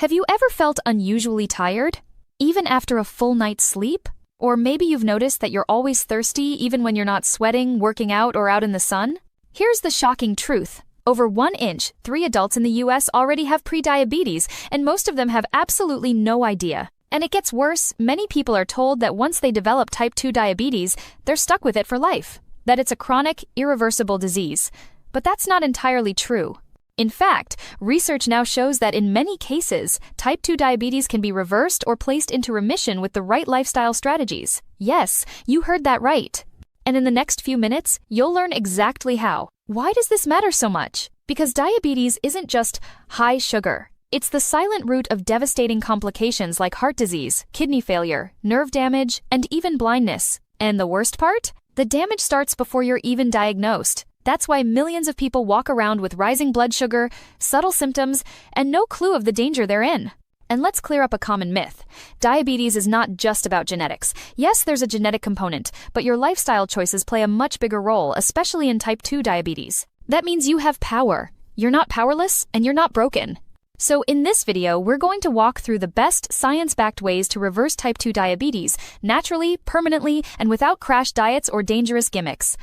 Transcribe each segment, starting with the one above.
Have you ever felt unusually tired, even after a full night's sleep? Or maybe you've noticed that you're always thirsty even when you're not sweating, working out, or out in the sun? Here's the shocking truth. Over 1 in 3 adults in the US already have prediabetes, and most of them have absolutely no idea. And it gets worse. Many people are told that once they develop type 2 diabetes, they're stuck with it for life, that it's a chronic, irreversible disease. But that's not entirely true. In fact, research now shows that in many cases, type 2 diabetes can be reversed or placed into remission with the right lifestyle strategies. Yes, you heard that right. And in the next few minutes, you'll learn exactly how. Why does this matter so much? Because diabetes isn't just high sugar. It's the silent root of devastating complications like heart disease, kidney failure, nerve damage, and even blindness. And the worst part? The damage starts before you're even diagnosed. That's why millions of people walk around with rising blood sugar, subtle symptoms, and no clue of the danger they're in. And let's clear up a common myth. Diabetes is not just about genetics. Yes, there's a genetic component, but your lifestyle choices play a much bigger role, especially in type 2 diabetes. That means you have power. You're not powerless, and you're not broken. So in this video, we're going to walk through the best science-backed ways to reverse type 2 diabetes, naturally, permanently, and without crash diets or dangerous gimmicks.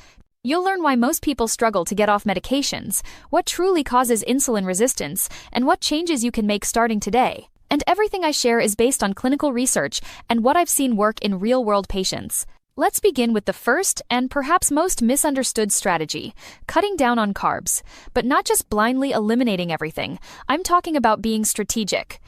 You'll learn why most people struggle to get off medications, what truly causes insulin resistance, and what changes you can make starting today. And everything I share is based on clinical research and what I've seen work in real-world patients. Let's begin with the first and perhaps most misunderstood strategy, cutting down on carbs. But not just blindly eliminating everything. I'm talking about being strategic.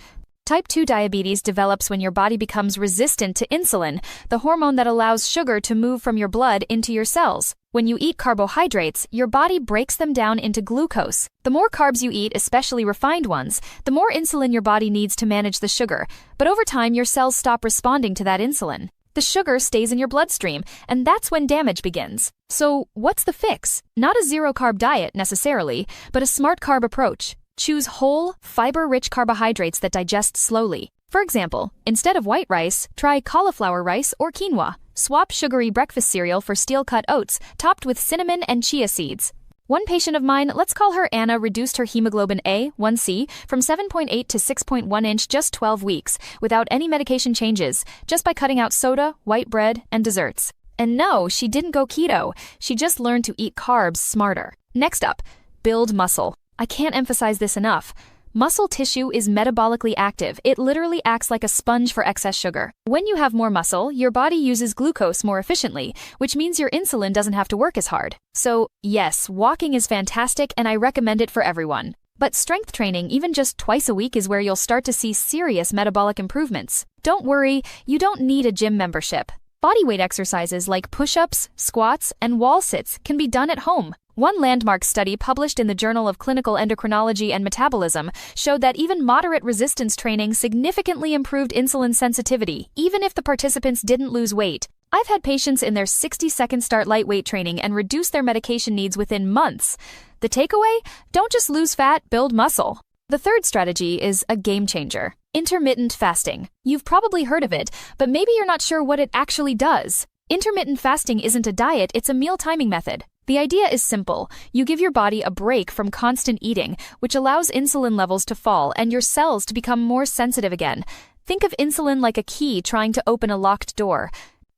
Type 2 diabetes develops when your body becomes resistant to insulin, the hormone that allows sugar to move from your blood into your cells. When you eat carbohydrates, your body breaks them down into glucose. The more carbs you eat, especially refined ones, the more insulin your body needs to manage the sugar. But over time, your cells stop responding to that insulin. The sugar stays in your bloodstream, and that's when damage begins. So, what's the fix? Not a zero-carb diet necessarily, but a smart carb approach. Choose whole, fiber-rich carbohydrates that digest slowly. For example, instead of white rice, try cauliflower rice or quinoa. Swap sugary breakfast cereal for steel-cut oats, topped with cinnamon and chia seeds. One patient of mine, let's call her Anna, reduced her hemoglobin A1C from 7.8 to 6.1 in just 12 weeks, without any medication changes, just by cutting out soda, white bread, and desserts. And no, she didn't go keto. She just learned to eat carbs smarter. Next up, build muscle. I can't emphasize this enough. Muscle tissue is metabolically active. It literally acts like a sponge for excess sugar. When you have more muscle, your body uses glucose more efficiently, which means your insulin doesn't have to work as hard. So, yes, walking is fantastic and I recommend it for everyone. But strength training, even just twice a week, is where you'll start to see serious metabolic improvements. Don't worry, you don't need a gym membership. Bodyweight exercises like push-ups, squats, and wall sits can be done at home. One landmark study published in the Journal of Clinical Endocrinology and Metabolism showed that even moderate resistance training significantly improved insulin sensitivity, even if the participants didn't lose weight. I've had patients in their 60-second start lightweight training and reduce their medication needs within months. The takeaway? Don't just lose fat, build muscle. The third strategy is a game changer. Intermittent fasting. You've probably heard of it, but maybe you're not sure what it actually does. Intermittent fasting isn't a diet, it's a meal timing method. The idea is simple. You give your body a break from constant eating, which allows insulin levels to fall and your cells to become more sensitive again. Think of insulin like a key trying to open a locked door.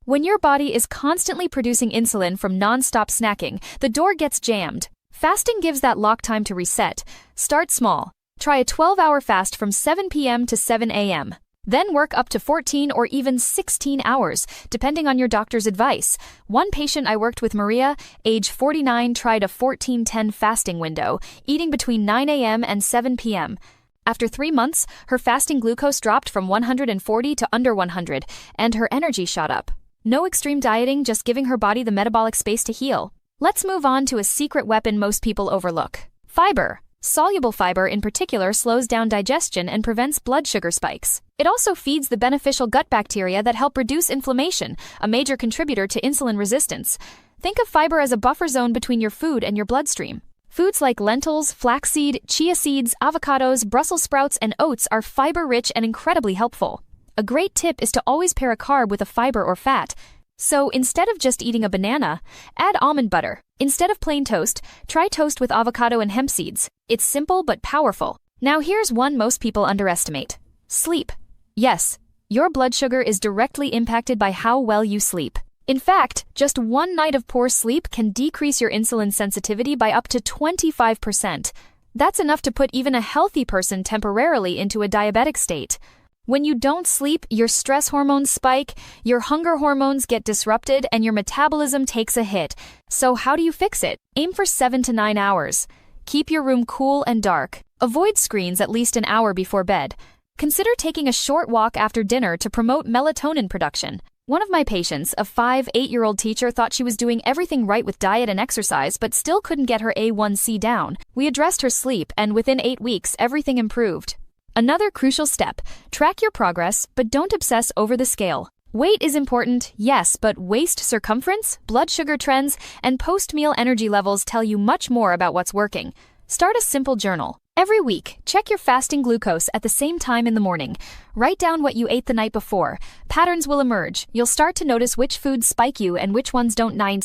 When your body is constantly producing insulin from non-stop snacking, the door gets jammed. Fasting gives that lock time to reset. Start small. Try a 12-hour fast from 7 p.m. to 7 a.m. Then work up to 14 or even 16 hours, depending on your doctor's advice. One patient I worked with, Maria, age 49, tried a 14-10 fasting window, eating between 9 a.m. and 7 p.m. After 3 months, her fasting glucose dropped from 140 to under 100, and her energy shot up. No extreme dieting, just giving her body the metabolic space to heal. Let's move on to a secret weapon most people overlook. Fiber. Soluble fiber in particular slows down digestion and prevents blood sugar spikes. It also feeds the beneficial gut bacteria that help reduce inflammation, a major contributor to insulin resistance. Think of fiber as a buffer zone between your food and your bloodstream. Foods like lentils, flaxseed, chia seeds, avocados, Brussels sprouts, and oats are fiber-rich and incredibly helpful. A great tip is to always pair a carb with a fiber or fat. So instead of just eating a banana, add almond butter. Instead of plain toast, try toast with avocado and hemp seeds. It's simple but powerful. Now here's one most people underestimate. Sleep. Yes, your blood sugar is directly impacted by how well you sleep. In fact, just one night of poor sleep can decrease your insulin sensitivity by up to 25%. That's enough to put even a healthy person temporarily into a diabetic state. When you don't sleep, your stress hormones spike, your hunger hormones get disrupted, and your metabolism takes a hit. So how do you fix it? Aim for 7 to 9 hours. Keep your room cool and dark. Avoid screens at least an hour before bed. Consider taking a short walk after dinner to promote melatonin production. One of my patients, a 8-year-old teacher, thought she was doing everything right with diet and exercise but still couldn't get her A1C down. We addressed her sleep, and within 8 weeks, everything improved. Another crucial step: track your progress, but don't obsess over the scale. Weight is important, yes, but waist circumference, blood sugar trends, and post-meal energy levels tell you much more about what's working. Start a simple journal. Every week, check your fasting glucose at the same time in the morning. Write down what you ate the night before. Patterns will emerge. You'll start to notice which foods spike you and which ones don't. 9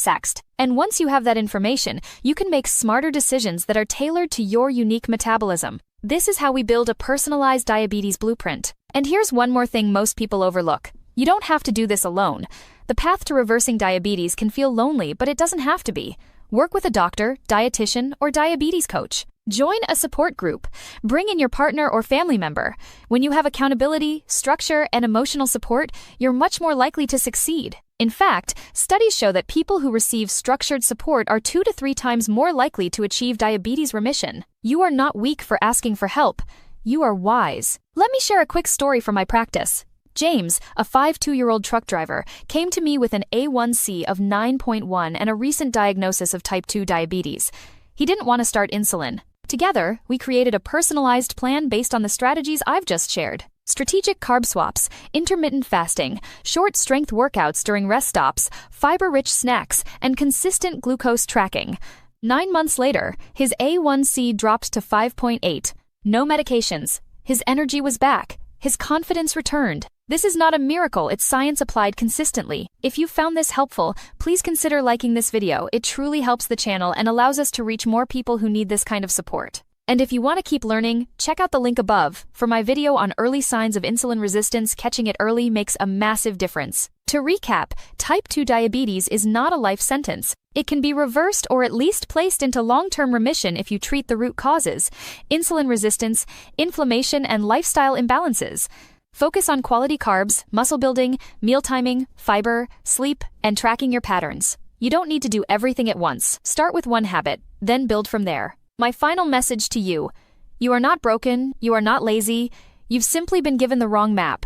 And once you have that information, you can make smarter decisions that are tailored to your unique metabolism. This is how we build a personalized diabetes blueprint. And here's one more thing most people overlook. You don't have to do this alone. The path to reversing diabetes can feel lonely, but it doesn't have to be. Work with a doctor, dietitian, or diabetes coach. Join a support group. Bring in your partner or family member. When you have accountability, structure, and emotional support, you're much more likely to succeed. In fact, studies show that people who receive structured support are 2 to 3 times more likely to achieve diabetes remission. You are not weak for asking for help. You are wise. Let me share a quick story from my practice. James, a 52-year-old truck driver, came to me with an A1C of 9.1 and a recent diagnosis of type 2 diabetes. He didn't want to start insulin. Together, we created a personalized plan based on the strategies I've just shared. Strategic carb swaps, intermittent fasting, short strength workouts during rest stops, fiber-rich snacks, and consistent glucose tracking. 9 months later, his A1C dropped to 5.8. No medications. His energy was back. His confidence returned. This is not a miracle, it's science applied consistently. If you found this helpful, please consider liking this video. It truly helps the channel and allows us to reach more people who need this kind of support. And if you want to keep learning, check out the link above. For my video on early signs of insulin resistance, catching it early makes a massive difference. To recap, type 2 diabetes is not a life sentence. It can be reversed or at least placed into long-term remission if you treat the root causes: insulin resistance, inflammation, and lifestyle imbalances. Focus on quality carbs, muscle building, meal timing, fiber, sleep, and tracking your patterns. You don't need to do everything at once. Start with one habit, then build from there. My final message to you: you are not broken, you are not lazy, you've simply been given the wrong map.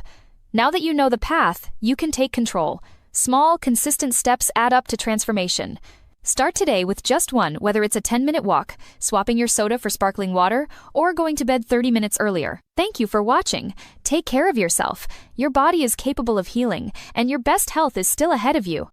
Now that you know the path, you can take control. Small, consistent steps add up to transformation. Start today with just one, whether it's a 10-minute walk, swapping your soda for sparkling water, or going to bed 30 minutes earlier. Thank you for watching. Take care of yourself. Your body is capable of healing, and your best health is still ahead of you.